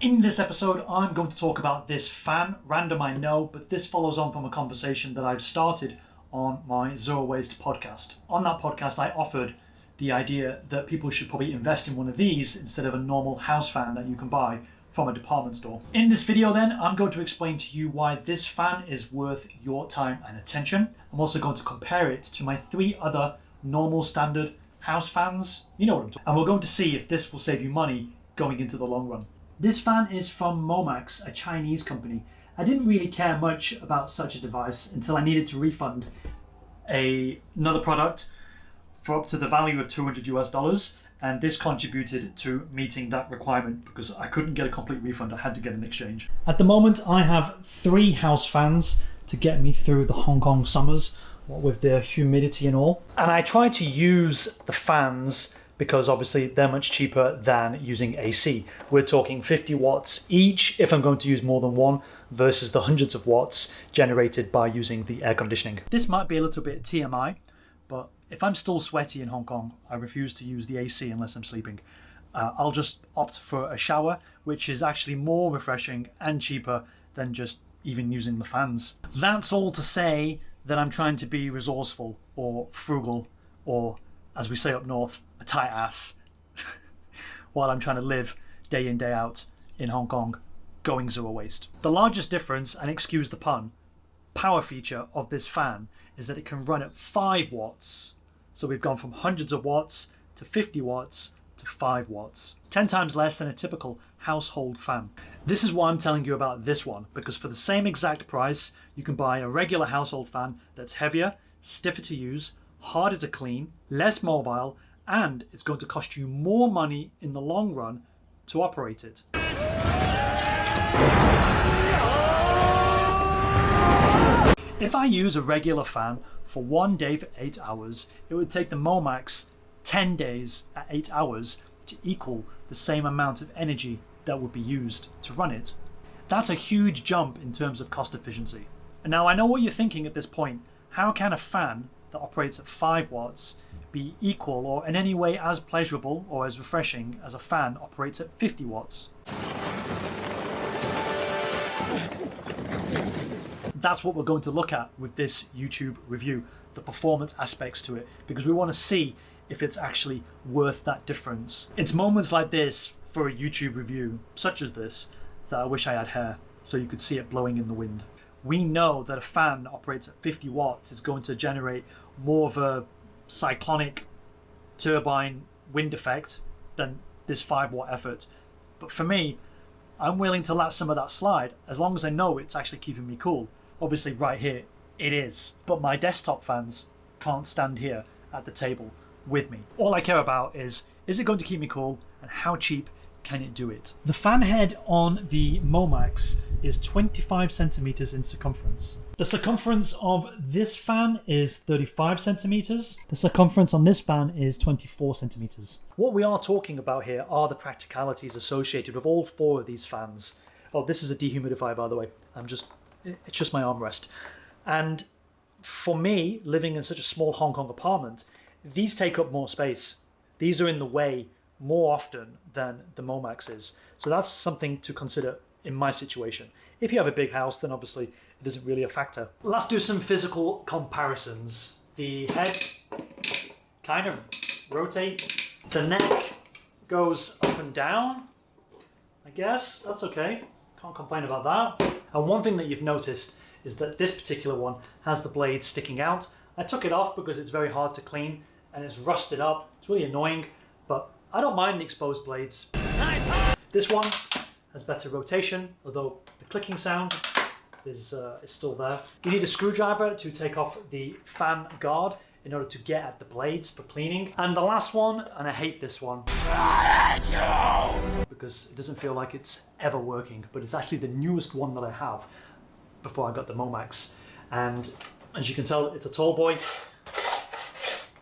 In this episode, I'm going to talk about this fan, random I know, but this follows on from a conversation that I've started on my Zero Waste podcast. On that podcast, I offered the idea that people should probably invest in one of these instead of a normal house fan that you can buy from a department store. In this video then, I'm going to explain to you why this fan is worth your time and attention. I'm also going to compare it to my 3 other normal standard house fans. You know what I'm talking about. And we're going to see if this will save you money going into the long run. This fan is from Momax, a Chinese company. I didn't really care much about such a device until I needed to refund another product for up to the value of $200 US, and this contributed to meeting that requirement because I couldn't get a complete refund. I had to get an exchange. At the moment, I have 3 house fans to get me through the Hong Kong summers, what with the humidity and all. And I try to use the fans because obviously they're much cheaper than using AC. We're talking 50 watts each if I'm going to use more than one versus the hundreds of watts generated by using the air conditioning. This might be a little bit TMI, but if I'm still sweaty in Hong Kong, I refuse to use the AC unless I'm sleeping. I'll just opt for a shower, which is actually more refreshing and cheaper than just even using the fans. That's all to say that I'm trying to be resourceful or frugal, or as we say up north, a tight ass, while I'm trying to live day in, day out in Hong Kong, going zero waste. The largest difference, and excuse the pun, power feature of this fan is that it can run at 5 watts. So we've gone from hundreds of watts to 50 watts to 5 watts. 10 times less than a typical household fan. This is why I'm telling you about this one, because for the same exact price, you can buy a regular household fan that's heavier, stiffer to use, harder to clean, less mobile, and it's going to cost you more money in the long run to operate it. If I use a regular fan for 1 day for 8 hours, it would take the Momax 10 days at 8 hours to equal the same amount of energy that would be used to run it. That's a huge jump in terms of cost efficiency. And now I know what you're thinking at this point. How can a fan that operates at 5 watts be equal or in any way as pleasurable or as refreshing as a fan operates at 50 watts? That's what we're going to look at with this YouTube review, the performance aspects to it, because we want to see if it's actually worth that difference. It's moments like this for a YouTube review, such as this, that I wish I had hair so you could see it blowing in the wind. We know that a fan that operates at 50 watts is going to generate more of a cyclonic turbine wind effect than this 5 watt effort. But for me, I'm willing to let some of that slide as long as I know it's actually keeping me cool. Obviously right here, it is. But my desktop fans can't stand here at the table with me. All I care about is it going to keep me cool and how cheap can it do it? The fan head on the Momax is 25 centimeters in circumference. The circumference of this fan is 35 centimeters. The circumference on this fan is 24 centimeters. What we are talking about here are the practicalities associated with all 4 of these fans. Oh, this is a dehumidifier, by the way. It's just my armrest. And for me, living in such a small Hong Kong apartment, these take up more space. These are in the way more often than the Momax is. So that's something to consider in my situation. If you have a big house, then obviously it isn't really a factor. Let's do some physical comparisons. The head kind of rotates. The neck goes up and down. I guess that's okay. Can't complain about that. And one thing that you've noticed is that this particular one has the blade sticking out. I took it off because it's very hard to clean and it's rusted up. It's really annoying, but I don't mind the exposed blades. This one has better rotation, although the clicking sound is still there. You need a screwdriver to take off the fan guard in order to get at the blades for cleaning. And the last one, and I hate this one because it doesn't feel like it's ever working, but it's actually the newest one that I have before I got the Momax. And as you can tell, it's a tall boy.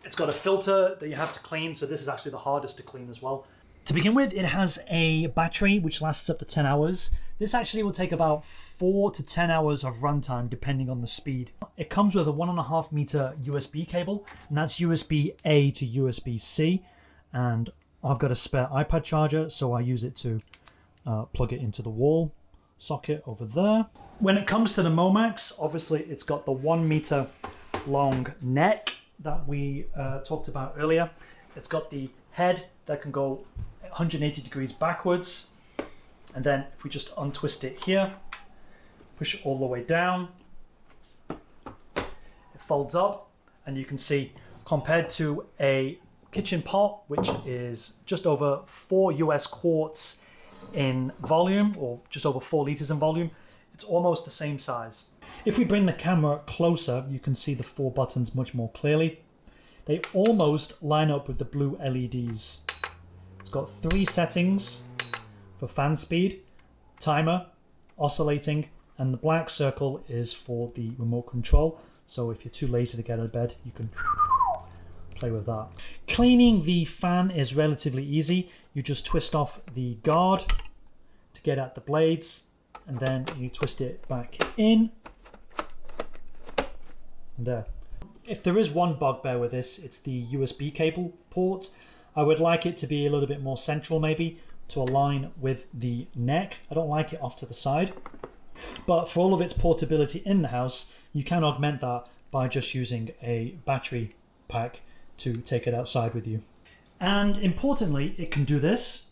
It's got a filter that you have to clean, so this is actually the hardest to clean as well. To begin with, it has a battery which lasts up to 10 hours. This actually will take about 4 to 10 hours of runtime depending on the speed. It comes with a 1.5 meter USB cable, and that's USB-A to USB-C. And I've got a spare iPad charger, so I use it to plug it into the wall socket over there. When it comes to the Momax, obviously it's got the 1 meter long neck that we talked about earlier. It's got the head that can go 180 degrees backwards, and then if we just untwist it here, push it all the way down, it folds up, and you can see compared to a kitchen pot, which is just over 4 US quarts in volume, or just over 4 liters in volume, it's almost the same size. If we bring the camera closer, you can see the 4 buttons much more clearly. They almost line up with the blue LEDs. It's got 3 settings for fan speed, timer, oscillating, and the black circle is for the remote control. So if you're too lazy to get out of bed, you can play with that. Cleaning the fan is relatively easy. You just twist off the guard to get at the blades, and then you twist it back in. And there. If there is one bugbear with this, it's the USB cable port. I would like it to be a little bit more central, maybe, to align with the neck. I don't like it off to the side. But for all of its portability in the house, you can augment that by just using a battery pack to take it outside with you. And importantly, it can do this.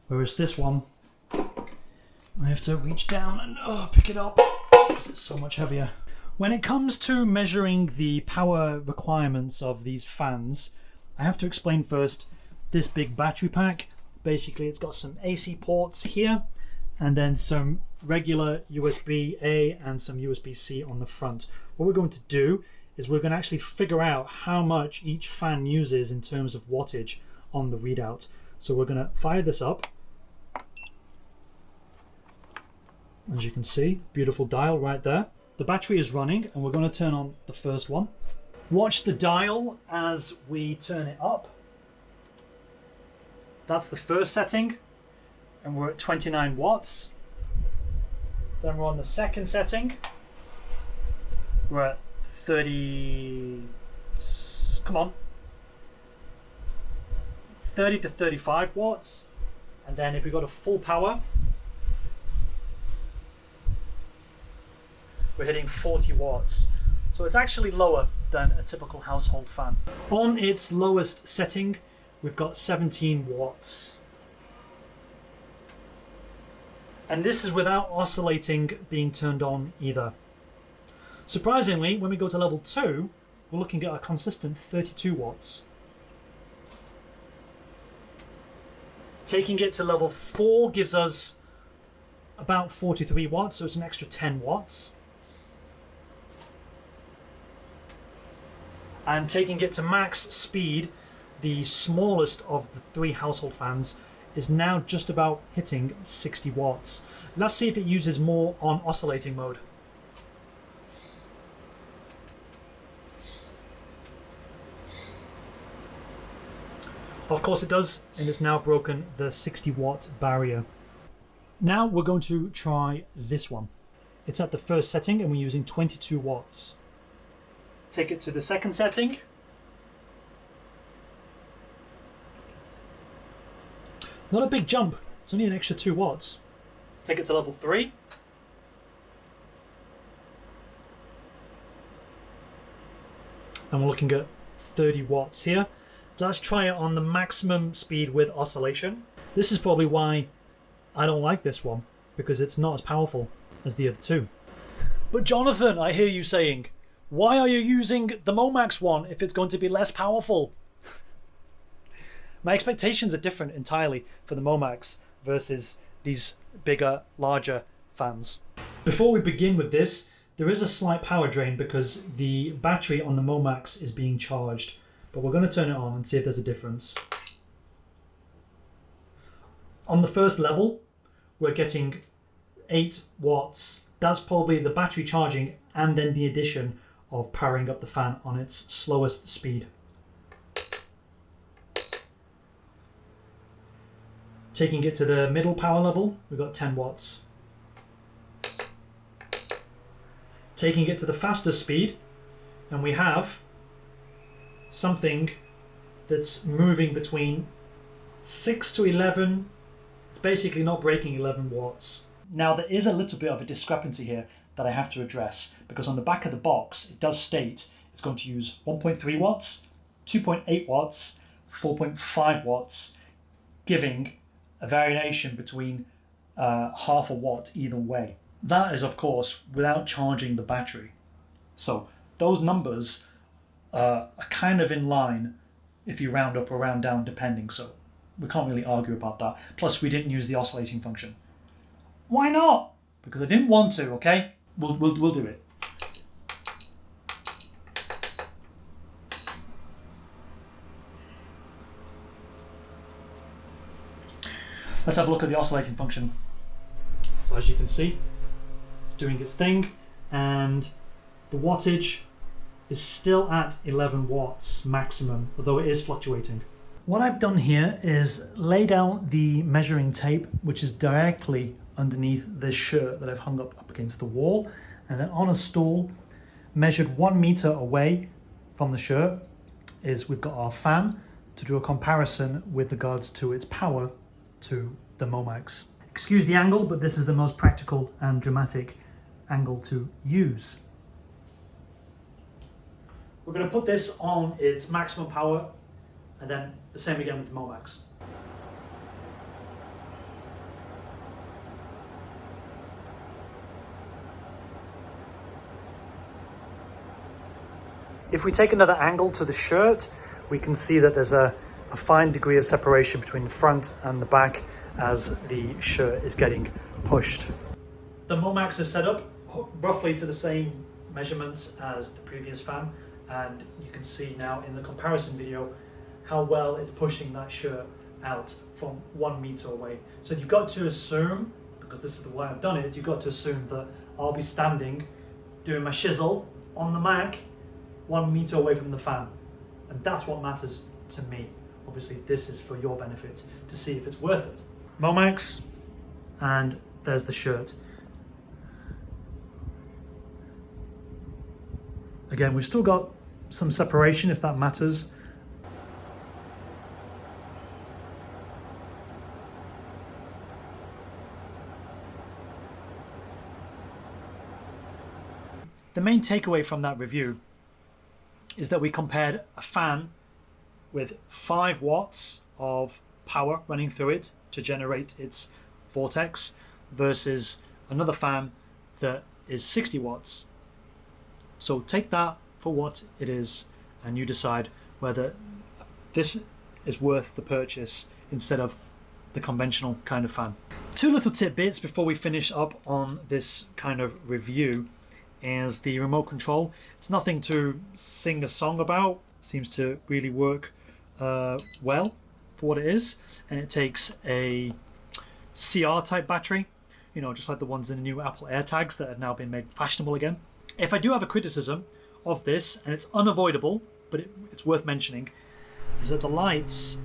Whereas this one, I have to reach down and pick it up because it's so much heavier. When it comes to measuring the power requirements of these fans, I have to explain first this big battery pack. Basically, it's got some AC ports here, and then some regular USB-A and some USB-C on the front. What we're going to do is we're going to actually figure out how much each fan uses in terms of wattage on the readout. So we're going to fire this up. As you can see, beautiful dial right there. The battery is running, and we're going to turn on the first one. Watch the dial as we turn it up. That's the first setting, and we're at 29 watts. Then we're on the second setting. We're at 30, come on, 30 to 35 watts. And then if we go to full power, we're hitting 40 watts. So it's actually lower than a typical household fan. On its lowest setting, we've got 17 watts. And this is without oscillating being turned on either. Surprisingly, when we go to level 2, we're looking at a consistent 32 watts. Taking it to level 4 gives us about 43 watts, so it's an extra 10 watts. And taking it to max speed, the smallest of the 3 household fans is now just about hitting 60 watts. Let's see if it uses more on oscillating mode. Of course it does, and it's now broken the 60 watt barrier. Now we're going to try this one. It's at the first setting and we're using 22 watts. Take it to the second setting. Not a big jump, it's only an extra 2 watts. Take it to level 3. And we're looking at 30 watts here. Let's try it on the maximum speed with oscillation. This is probably why I don't like this one, because it's not as powerful as the other 2. But Jonathan, I hear you saying, why are you using the Momax one if it's going to be less powerful? My expectations are different entirely for the Momax versus these bigger, larger fans. Before we begin with this, there is a slight power drain because the battery on the Momax is being charged. But we're going to turn it on and see if there's a difference. On the first level, we're getting 8 watts. That's probably the battery charging and then the addition of powering up the fan on its slowest speed. Taking it to the middle power level, we've got 10 watts. Taking it to the fastest speed, and we have something that's moving between 6 to 11, it's basically not breaking 11 watts. Now there is a little bit of a discrepancy here that I have to address, because on the back of the box it does state it's going to use 1.3 watts, 2.8 watts, 4.5 watts, giving a variation between half a watt either way. That is of course without charging the battery. So those numbers are kind of in line if you round up or round down depending, so we can't really argue about that. Plus we didn't use the oscillating function. Why not? Because I didn't want to, okay? We'll do it. Let's have a look at the oscillating function. So as you can see, it's doing its thing, and the wattage is still at 11 watts maximum, although it is fluctuating. What I've done here is laid out the measuring tape, which is directly underneath this shirt that I've hung up against the wall, and then on a stool, measured 1 meter away from the shirt, is we've got our fan to do a comparison with regards to its power to the Momax. Excuse the angle, but this is the most practical and dramatic angle to use. We're going to put this on its maximum power, and then the same again with the Momax. If we take another angle to the shirt, we can see that there's a fine degree of separation between the front and the back as the shirt is getting pushed. The Momax is set up roughly to the same measurements as the previous fan, and you can see now in the comparison video how well it's pushing that shirt out from 1 meter away. So you've got to assume, because this is the way I've done it, you've got to assume that I'll be standing doing my shizzle on the Mac 1 meter away from the fan, and that's what matters to me. Obviously this is for your benefit to see if it's worth it. Momax, and there's the shirt. Again, we've still got some separation if that matters. The main takeaway from that review is that we compared a fan with 5 watts of power running through it to generate its vortex versus another fan that is 60 watts. So take that for what it is and you decide whether this is worth the purchase instead of the conventional kind of fan. 2 little tidbits before we finish up on this kind of review is the remote control. It's nothing to sing a song about. It seems to really work well for what it is, and it takes a CR type battery, you know, just like the ones in the new Apple AirTags that have now been made fashionable again. If I do have a criticism of this, and it's unavoidable, but it's worth mentioning, is that the lights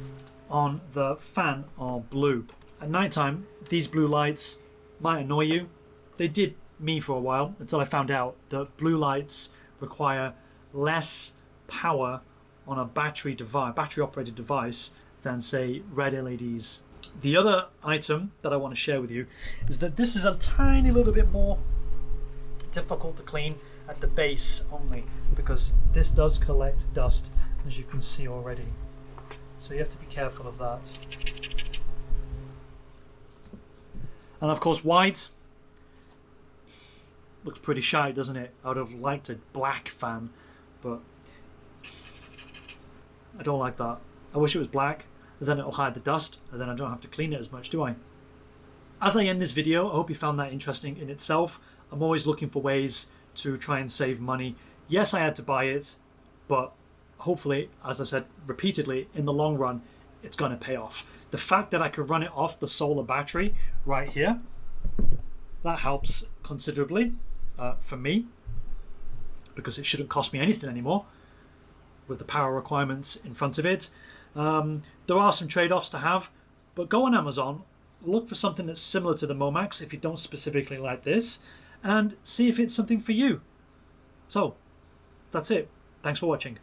on the fan are blue. At nighttime, these blue lights might annoy you. They did me for a while until I found out that blue lights require less power on a battery operated device than say red LEDs. The other item that I want to share with you is that this is a tiny little bit more difficult to clean at the base only, because this does collect dust, as you can see already. So you have to be careful of that. And of course white looks pretty shy, doesn't it? I would have liked a black fan, but I don't like that. I wish it was black, but then it'll hide the dust, and then I don't have to clean it as much, do I? As I end this video, I hope you found that interesting in itself. I'm always looking for ways to try and save money. Yes, I had to buy it, but hopefully, as I said repeatedly, in the long run, it's going to pay off. The fact that I could run it off the solar battery right here, that helps considerably for me, because it shouldn't cost me anything anymore with the power requirements in front of it. There are some trade-offs to have, but go on Amazon, look for something that's similar to the Momax if you don't specifically like this, and see if it's something for you. So that's it. Thanks for watching.